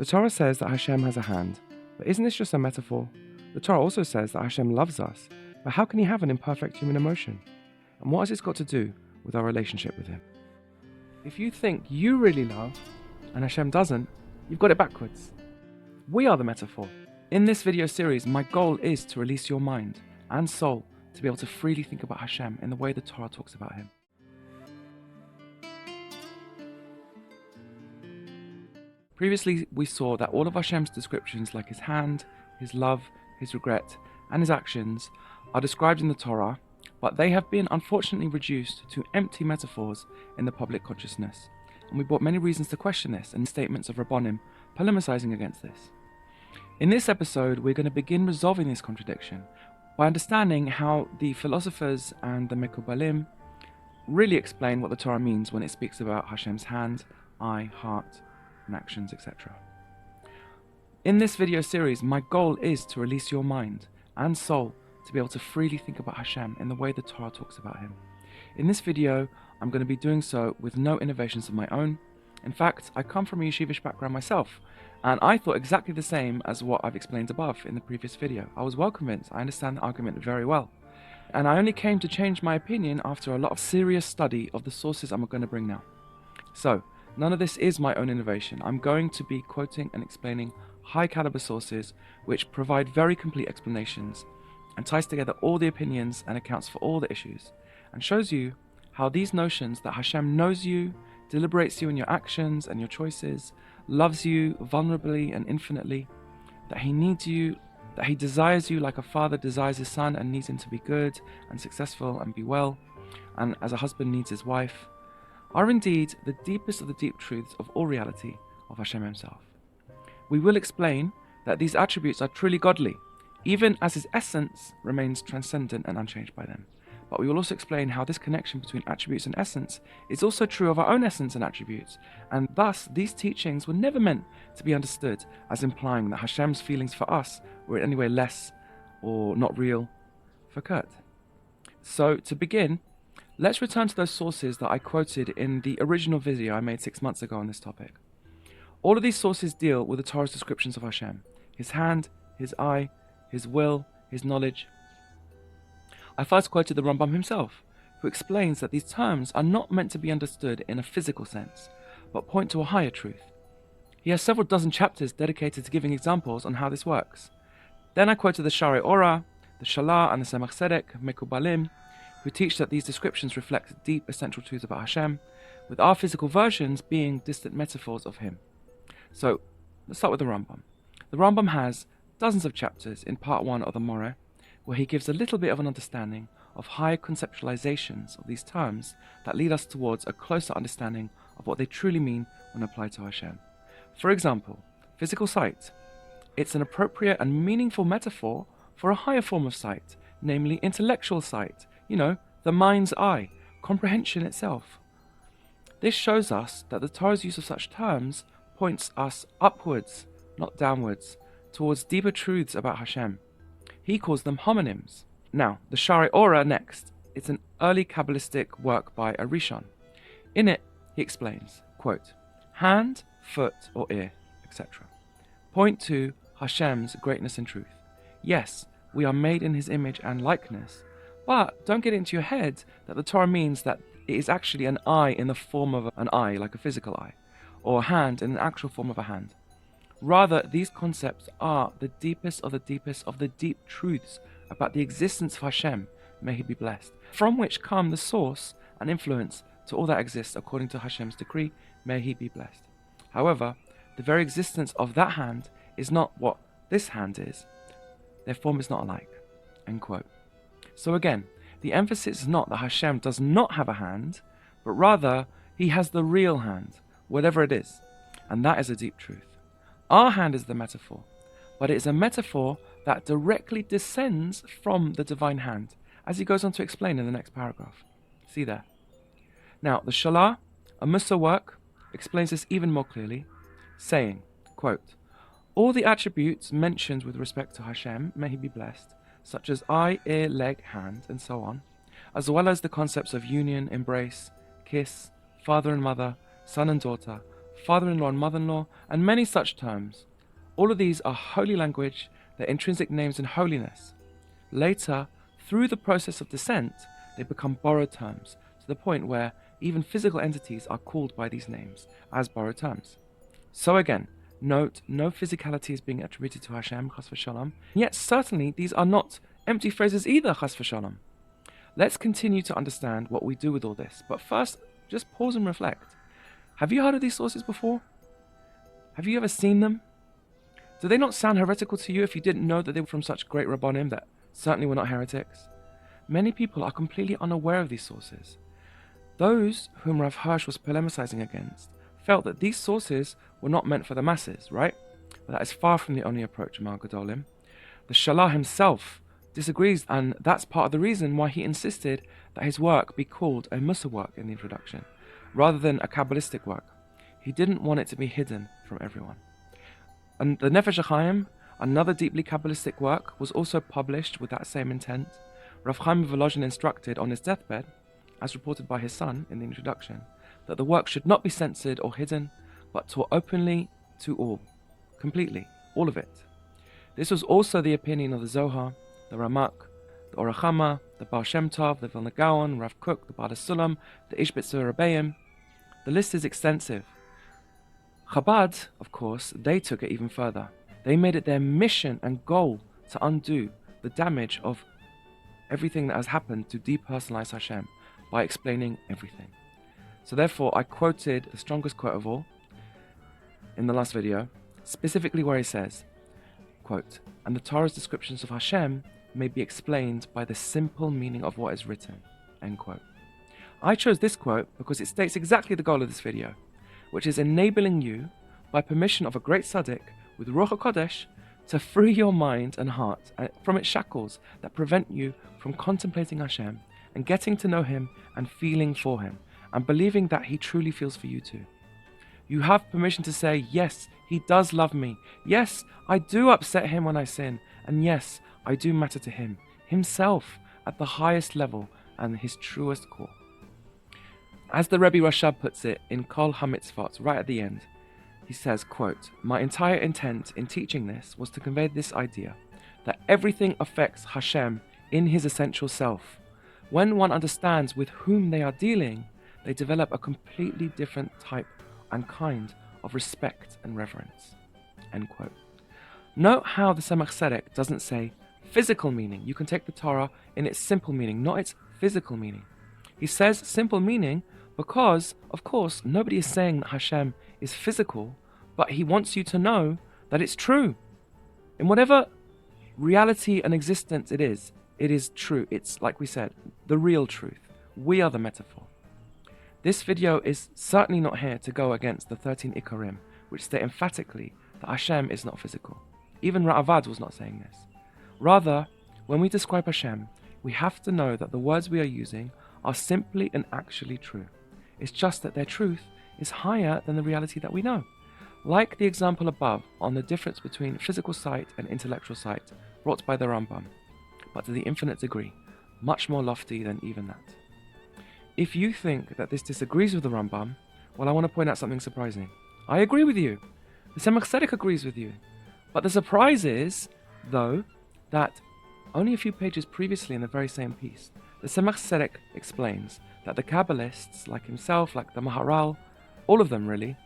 The Torah says that Hashem has a hand, but isn't this just a metaphor? The Torah also says that Hashem loves us, but how can he have an imperfect human emotion? And what has this got to do with our relationship with him? If you think you really love, and Hashem doesn't, you've got it backwards. We are the metaphor. In this video series, my goal is to release your mind and soul to be able to freely think about Hashem in the way the Torah talks about him. Previously, we saw that all of Hashem's descriptions, like his hand, his love, his regret, and his actions, are described in the Torah, but they have been unfortunately reduced to empty metaphors in the public consciousness. And we brought many reasons to question this and statements of Rabbonim polemicizing against this. In this episode, we're going to begin resolving this contradiction by understanding how the philosophers and the Mekubalim really explain what the Torah means when it speaks about Hashem's hand, eye, heart, and actions, etc. In this video series, my goal is to release your mind and soul to be able to freely think about Hashem in the way the Torah talks about him. In this video, I'm going to be doing so with no innovations of my own. In fact, I come from a yeshivish background myself, and I thought exactly the same as what I've explained above in the previous video. I was well convinced, I understand the argument very well. And I only came to change my opinion after a lot of serious study of the sources I'm going to bring now. So, none of this is my own innovation. I'm going to be quoting and explaining high caliber sources which provide very complete explanations and ties together all the opinions and accounts for all the issues, and shows you how these notions that Hashem knows you, deliberates you in your actions and your choices, loves you vulnerably and infinitely, that he needs you, that he desires you like a father desires his son and needs him to be good and successful and be well, and as a husband needs his wife, are indeed the deepest of the deep truths of all reality of Hashem himself. We will explain that these attributes are truly godly, even as his essence remains transcendent and unchanged by them. But we will also explain how this connection between attributes and essence is also true of our own essence and attributes, and thus these teachings were never meant to be understood as implying that Hashem's feelings for us were in any way less or not real for Kurt. So to begin, let's return to those sources that I quoted in the original video I made 6 months ago on this topic. All of these sources deal with the Torah's descriptions of Hashem, his hand, his eye, his will, his knowledge. I first quoted the Rambam himself, who explains that these terms are not meant to be understood in a physical sense, but point to a higher truth. He has several dozen chapters dedicated to giving examples on how this works. Then I quoted the Shaarei Orah, the Shalah, and the Tzemach Tzedek, Mekubalim, who teach that these descriptions reflect deep essential truths about Hashem, with our physical versions being distant metaphors of him. So, let's start with the Rambam. The Rambam has dozens of chapters in part 1 of the Orah, where he gives a little bit of an understanding of higher conceptualizations of these terms that lead us towards a closer understanding of what they truly mean when applied to Hashem. For example, physical sight. It's an appropriate and meaningful metaphor for a higher form of sight, namely intellectual sight, the mind's eye, comprehension itself. This shows us that the Torah's use of such terms points us upwards, not downwards, towards deeper truths about Hashem. He calls them homonyms. Now, the Shaarei Orah next. It's an early Kabbalistic work by a Rishon. In it, he explains, quote, hand, foot, or ear, etc. point to Hashem's greatness and truth. Yes, we are made in his image and likeness, but don't get into your head that the Torah means that it is actually an eye in the form of an eye, like a physical eye, or a hand in an actual form of a hand. Rather, these concepts are the deepest of the deep truths about the existence of Hashem, may he be blessed, from which come the source and influence to all that exists according to Hashem's decree, may he be blessed. However, the very existence of that hand is not what this hand is. Their form is not alike. End quote. So again, the emphasis is not that Hashem does not have a hand, but rather he has the real hand, whatever it is, and that is a deep truth. Our hand is the metaphor, but it is a metaphor that directly descends from the divine hand, as he goes on to explain in the next paragraph. See there. Now, the Shalah, a Mussar work, explains this even more clearly, saying, quote, all the attributes mentioned with respect to Hashem, may he be blessed, such as eye, ear, leg, hand, and so on, as well as the concepts of union, embrace, kiss, father and mother, son and daughter, father-in-law and mother-in-law, and many such terms. All of these are holy language, their intrinsic names in holiness. Later, through the process of descent, they become borrowed terms, to the point where even physical entities are called by these names as borrowed terms. So again, note, no physicality is being attributed to Hashem, chas v'shalom, yet certainly these are not empty phrases either, chas v'shalom. Let's continue to understand what we do with all this, but first, just pause and reflect. Have you heard of these sources before? Have you ever seen them? Do they not sound heretical to you if you didn't know that they were from such great Rabbanim that certainly were not heretics? Many people are completely unaware of these sources. Those whom Rav Hirsch was polemicizing against felt that these sources were not meant for the masses, right? But that is far from the only approach among Gedolim. The Shalah himself disagrees, and that's part of the reason why he insisted that his work be called a Musa work in the introduction, rather than a Kabbalistic work. He didn't want it to be hidden from everyone. And the Nefesh HaChaim, another deeply Kabbalistic work, was also published with that same intent. Rav Chaim Volozhin instructed on his deathbed, as reported by his son in the introduction, that the work should not be censored or hidden, but taught openly to all, completely, all of it. This was also the opinion of the Zohar, the Ramak, the Orah, the Baal Shem Tov, the Vilna Gaon, Rav Kook, the Baal Sulam, the Ishbitzer Rebbeim. The list is extensive. Chabad, of course, they took it even further. They made it their mission and goal to undo the damage of everything that has happened to depersonalize Hashem by explaining everything. So therefore, I quoted the strongest quote of all in the last video, specifically where he says, quote, "And the Torah's descriptions of Hashem may be explained by the simple meaning of what is written," end quote. I chose this quote because it states exactly the goal of this video, which is enabling you, by permission of a great tzaddik with Ruach HaKodesh, to free your mind and heart from its shackles that prevent you from contemplating Hashem and getting to know Him and feeling for Him and believing that He truly feels for you too. You have permission to say, yes, He does love me. Yes, I do upset Him when I sin. And yes, I do matter to Him, Himself, at the highest level and His truest core. As the Rabbi Rashab puts it in Kol HaMitzvot, right at the end, he says, quote, "My entire intent in teaching this was to convey this idea, that everything affects Hashem in His essential self. When one understands with whom they are dealing, they develop a completely different type and kind of respect and reverence," end quote. Note how the Tzemach Tzedek doesn't say physical meaning. You can take the Torah in its simple meaning, not its physical meaning. He says simple meaning because, of course, nobody is saying that Hashem is physical, but he wants you to know that it's true. In whatever reality and existence it is true. It's, like we said, the real truth. We are the metaphor. This video is certainly not here to go against the 13 Ikarim, which state emphatically that Hashem is not physical. Even Ra'avad was not saying this. Rather, when we describe Hashem, we have to know that the words we are using are simply and actually true. It's just that their truth is higher than the reality that we know. Like the example above on the difference between physical sight and intellectual sight brought by the Rambam, but to the infinite degree, much more lofty than even that. If you think that this disagrees with the Rambam, well, I want to point out something surprising. I agree with you. The Tzemach Tzedek agrees with you. But the surprise is, though, that only a few pages previously in the very same piece, the Tzemach Tzedek explains that the Kabbalists, like himself, like the Maharal, all of them really,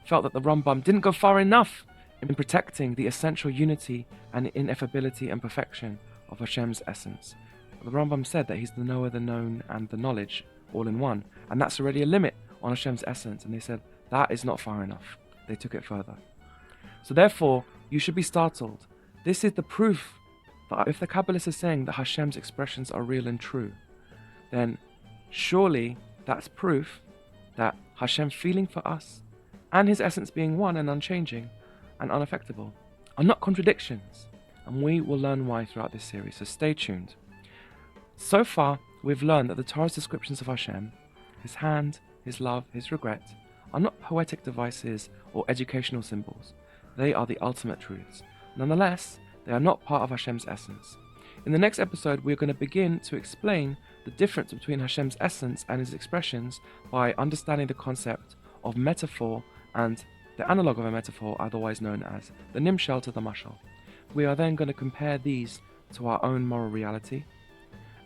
felt that the Rambam didn't go far enough in protecting the essential unity and ineffability and perfection of Hashem's essence. The Rambam said that he's the knower, the known, and the knowledge all in one, and that's already a limit on Hashem's essence, and they said that is not far enough. They took it further. So therefore, you should be startled. This is the proof that if the Kabbalists are saying that Hashem's expressions are real and true, then surely that's proof that Hashem feeling for us and His essence being one and unchanging and unaffectable are not contradictions, and we will learn why throughout this series, so stay tuned. So far, we've learned that the Torah's descriptions of Hashem, His hand, His love, His regret, are not poetic devices or educational symbols. They are the ultimate truths. Nonetheless, they are not part of Hashem's essence. In the next episode, we're going to begin to explain the difference between Hashem's essence and His expressions by understanding the concept of metaphor and the analogue of a metaphor, otherwise known as the Nimshal to the mashal. We are then going to compare these to our own moral reality,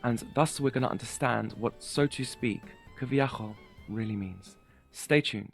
and thus we're going to understand what, so to speak, kaviyachol really means. Stay tuned.